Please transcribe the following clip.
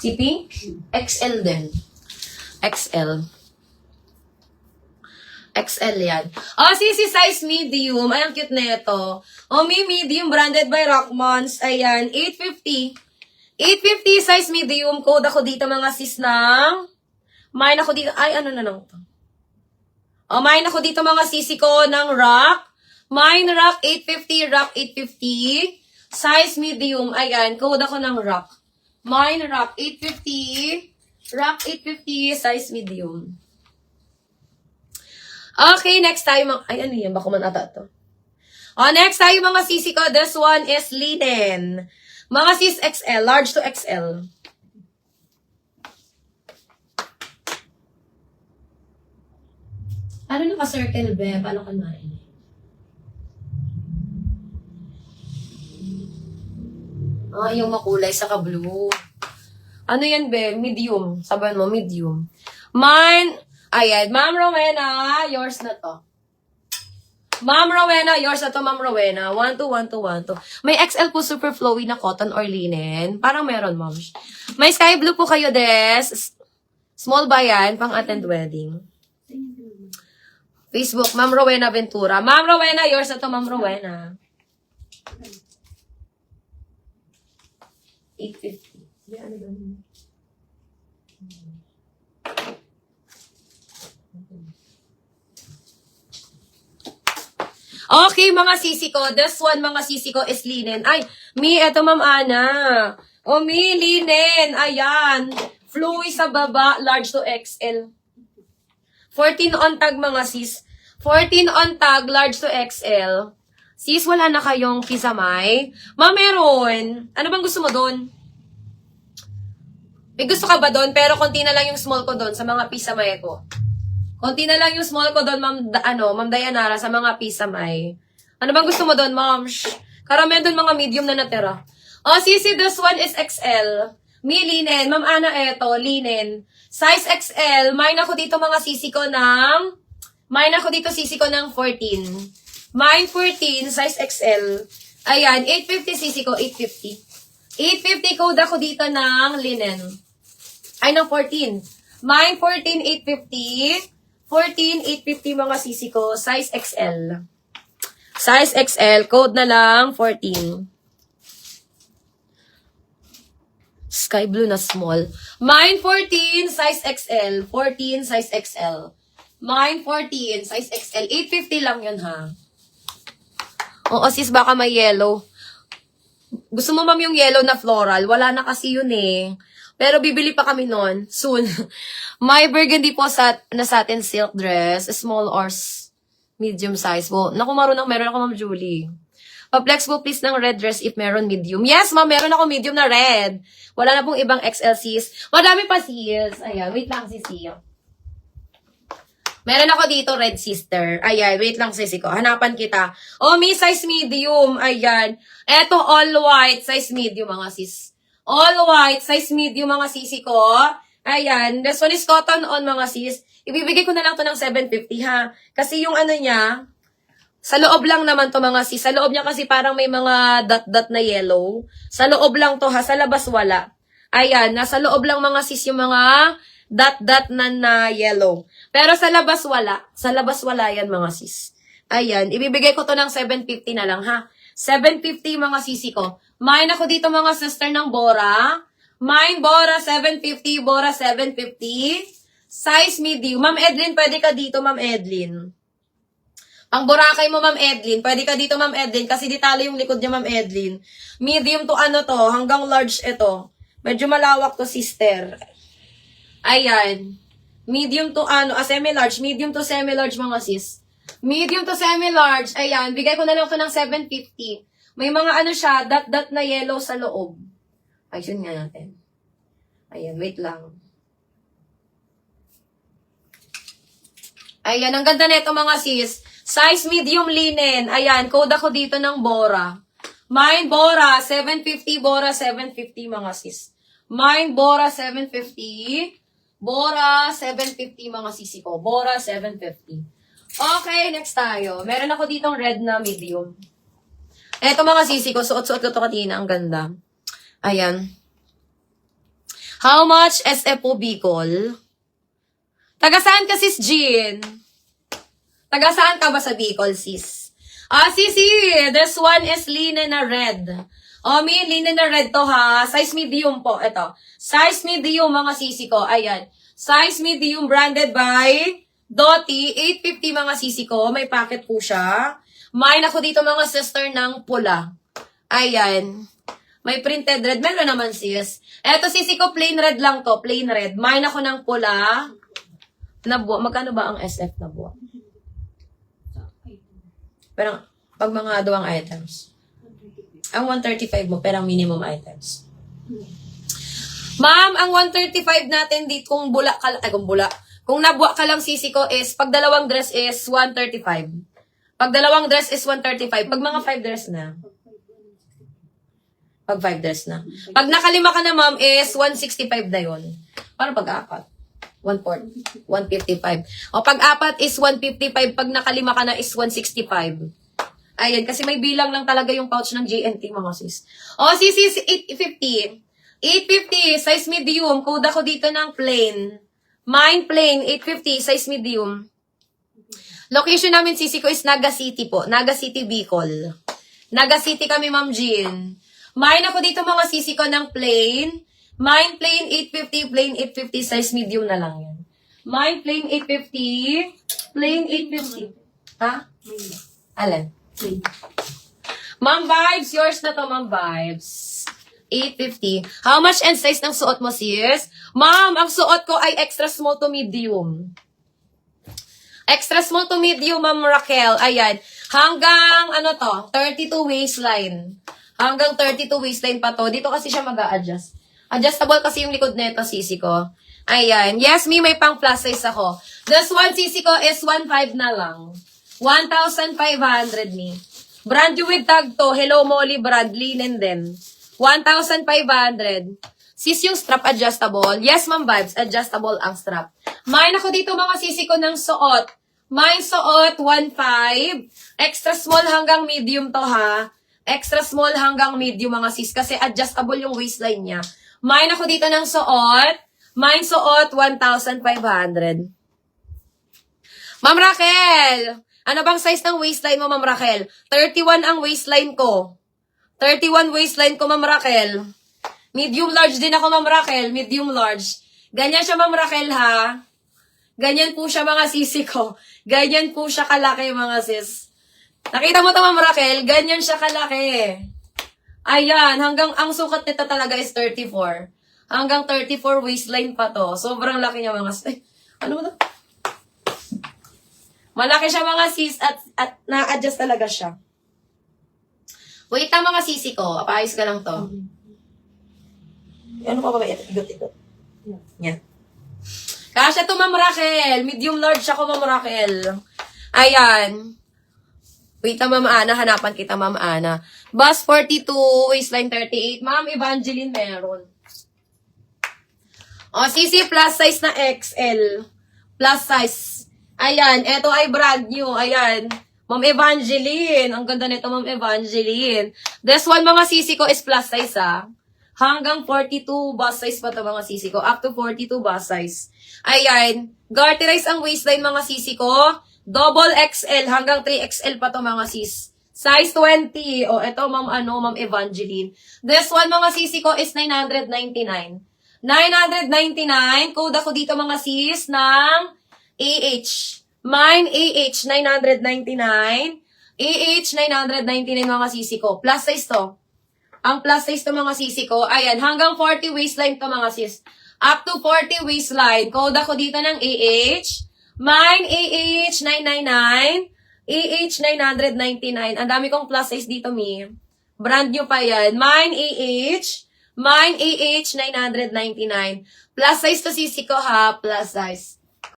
Si Pink? XL din. XL. XL yan. Oh, sisi size medium. Ay, ang cute na ito. Oh, may medium branded by Rockmans. Ayan, 850. 850 size medium. Code ako dito mga sis ng... Mine ako dito. Ay, ano na lang ito. Oh, mine ako dito mga sisi ko ng Rock. Mine Rock 850, Rock 850. Size medium. Ayan, code ako ng Rock. Mine Rock 850. Rock 850, size medium. Okay, next tayo mga... Ay, ano yan? Baka man ata ito. Oh, next tayo mga sisi ko. This one is linen. Mga sis XL. Large to XL. Ano naka-circle, be? Paano ka nain? Ah, yung makulay saka blue. Ano yan, be? Medium. Sabihan mo, medium. Mine... Ayan, Ma'am Rowena, yours na to. Ma'am Rowena, yours na to, Ma'am Rowena. 1-2, 1-2, 1-2. May XL po super flowy na cotton or linen. Parang meron, ma'am. May sky blue po kayo, des. Small ba yan? Pang-attend wedding. Facebook, Ma'am Rowena Ventura. Ma'am Rowena, yours na to, Ma'am Rowena. 850. Yan, ano doon? Okay, mga sisi ko. This one, mga sisi ko, is linen. Ay, Mi, eto, Ma'am Ana. O, Mi, linen. Ayan. Flowy sa baba, large to XL. 14 on tag, mga sis. 14 on tag, large to XL. Sis, wala na kayong kisamay? Ma'am, meron. Ano bang gusto mo doon? May gusto ka ba doon? Pero konti na lang yung small ko doon sa mga pisamay ko. Konti na lang yung small ko doon, Ma'am Dayanara, sa mga pisamay. Ano bang gusto mo doon, Ma'am? Karamihan doon mga medium na natira. Oh, sisi, this one is XL. Mi, linen. Ma'am Ana, eto, linen. Size XL. Mine ako dito mga sisi ko ng... Mine ako dito sisi ko ng 14. Mine 14, size XL. Ayan, 850 sisi ko, 850. 850 code ako dito ng linen. Ay, ng 14. Mine 14, 850. 14, 850 mga sisi ko. Size XL. Size XL. Code na lang, 14. Sky blue na small. Mine 14, size XL. 14, size XL. Mine 14, size XL. 850 lang yun, ha? Oo, sis, baka may yellow. Gusto mo, ma'am, yung yellow na floral? Wala na kasi yun, eh. Pero bibili pa kami nun. Soon. May burgundy po na satin silk dress. Small or medium size po. Naku, meron ako, Ma'am Julie. Pa-flex po please ng red dress if meron medium. Yes, ma'am, meron ako medium na red. Wala na pong ibang XL sis. Madami pa sis. Ayan, wait lang sis. Meron ako dito, red sister. Ayan, wait lang sis ko. Hanapan kita. Oh, may size medium. Ayan. Eto, all white. Size medium mga sis. All white, size medium mga sisi ko. Ayan, this one is cotton on mga sis. Ibibigay ko na lang to ng 750 ha. Kasi yung ano niya, sa loob lang naman to mga sis. Sa loob niya kasi parang may mga dot-dot na yellow. Sa loob lang to ha, sa labas wala. Ayan, nasa loob lang mga sis yung mga dot-dot na yellow. Pero sa labas wala. Sa labas wala yan mga sis. Ayan, ibibigay ko to ng 750 na lang ha. 750 mga sisi ko. Mine ako dito mga sister ng Bora. Mine Bora 750, Bora 750. Size medium. Ma'am Edlin, pwede ka dito, Ma'am Edlin. Ang Boracay mo, Ma'am Edlin. Pwede ka dito, Ma'am Edlin. Kasi di talo yung likod niya, Ma'am Edlin. Medium to ano to, hanggang large ito. Medyo malawak to, sister. Ayan. Medium to ano, semi-large. Medium to semi-large mga sis. Medium to semi-large. Ayan, bigay ko na lang to ng 750. May mga ano siya, dot-dot na yellow sa loob. Ayun nga natin. Ayan, wait lang. Ayan, ang ganda nito mga sis. Size medium linen. Ayan, code ako dito ng Bora. Mine Bora, 750, Bora 750 mga sis. Mine Bora 750. Bora 750 mga sisi ko. Bora 750. Okay, next tayo. Meron ako ditong red na medium. Eto mga sisi ko, suot-suot ko to kanina. Ang ganda. Ayan. How much SFO Bicol? Taga saan ka, sis Jean? Taga saan ka ba sa Bicol, sis? Sisi, this one is linen na red. May linen na red to ha. Size medium po. Ito. Size medium mga sisi ko. Ayan. Size medium branded by Doty. 850 mga sisi ko. May packet po siya. May ako dito mga sister ng pula. Ayan. May printed red. Meron naman sis. Eto sisi ko plain red lang to. Plain red. May ako ng pula. Nabuwa. Magkano ba ang SF na buwa? Pero, pag mga duwang items. Ang 135 mo, pero ang minimum items. Ma'am, ang 135 natin dito, kung nabuwa ka lang sisi ko is, pag dalawang dress is 135. Pag dalawang dress is 135. Pag mga 5 dress na. Pag 5 dress na. Pag nakalima ka na ma'am is 165 na yun. Para pag-apat. 140, 155. O pag-apat is 155. Pag nakalima ka na is 165. Ayan, kasi may bilang lang talaga yung pouch ng JNT, mga sis. O, sis, 850. 850, size medium. Code ako dito ng plain. Mine plain, 850, size medium. Location namin, sisi ko, is Naga City po. Naga City, Bicol. Naga City kami, Ma'am Jean. Mine ako dito, mga sisi ko, ng plain. Mine plain 850, plain 850, size medium na lang yan. Mine plain 850, plain 850. Ha? Alin? Ma'am Vibes, yours na to, Ma'am Vibes. 850. How much and size ng suot mo, sis? Ma'am, ang suot ko ay extra small to medium. Extra small to medium, Ma'am Raquel. Ayan. Hanggang, 32 waistline. Hanggang 32 waistline pa to. Dito kasi siya mag-a-adjust. Adjustable kasi yung likod nito, sisi ko. Ayan. Yes, may pang plus size ako. This one, sisi ko, is 1.5 na lang. 1,500 me. Brand new with tag to. Hello Molly brand. Linen din. 1,500. Sis, yung strap adjustable. Yes, Ma'am Vibes. Adjustable ang strap. Mine ako dito mga sisi ko ng suot. Mine suot, 1.5. Extra small hanggang medium to ha. Extra small hanggang medium mga sis. Kasi adjustable yung waistline niya. Mine ako dito ng suot. Mine suot, 1,500. Ma'am Raquel, ano bang size ng waistline mo, Ma'am Raquel? 31 ang waistline ko. 31 waistline ko, Ma'am Raquel. Medium large din ako, Ma'am Raquel. Medium large. Ganyan siya, Ma'am Raquel, ha? Ganyan po siya, mga sisi ko. Ganyan po siya kalaki, mga sis. Nakita mo to, Ma'am Raquel? Ganyan siya kalaki. Ayan, hanggang ang sukat nito talaga is 34. Hanggang 34 waistline pa to. Sobrang laki niya, mga sis. Ano ba to? Malaki siya, mga sis, at na-adjust talaga siya. Wait lang, mga sisi ko. Apayos ka lang to. Ano pa ba? Igot-igot. Yan. Kasya to, Ma'am Raquel. Medium large ako, Ma'am Raquel. Ayan. Wait lang, Ma'am Ana. Hanapan kita, Ma'am Ana. Bus 42, waistline 38. Ma'am Evangeline meron. O, sisi, plus size na XL. Plus size. Ayan, eto ay brand new. Ayan. Ma'am Evangeline. Ang ganda nito, Ma'am Evangeline. This one, mga sisi ko, is plus size, ha. Hanggang 42 bust size pa to, mga sisi ko. Up to 42 bust size. Ayan. Garterize ang waistline, mga sisi ko. Double XL hanggang 3XL pa to, mga sis. Size 20. O, eto, Ma'am Evangeline. This one, mga sisi ko, is 999. 999. Code ako dito, mga sis, ng AH. Mine, AH, 999. AH, 999, mga sisi ko. Plus size to. Ang plus size to, mga sisi ko. Ayan, hanggang 40 waistline to, mga sis. Up to 40 waistline. Code ako dito ng AH. Mine, AH, 999. AH, 999. Ang dami kong plus size dito, mi. Brand new pa yan. Mine, AH. Mine, AH, 999. Plus size to, sisi ko, ha. Plus size.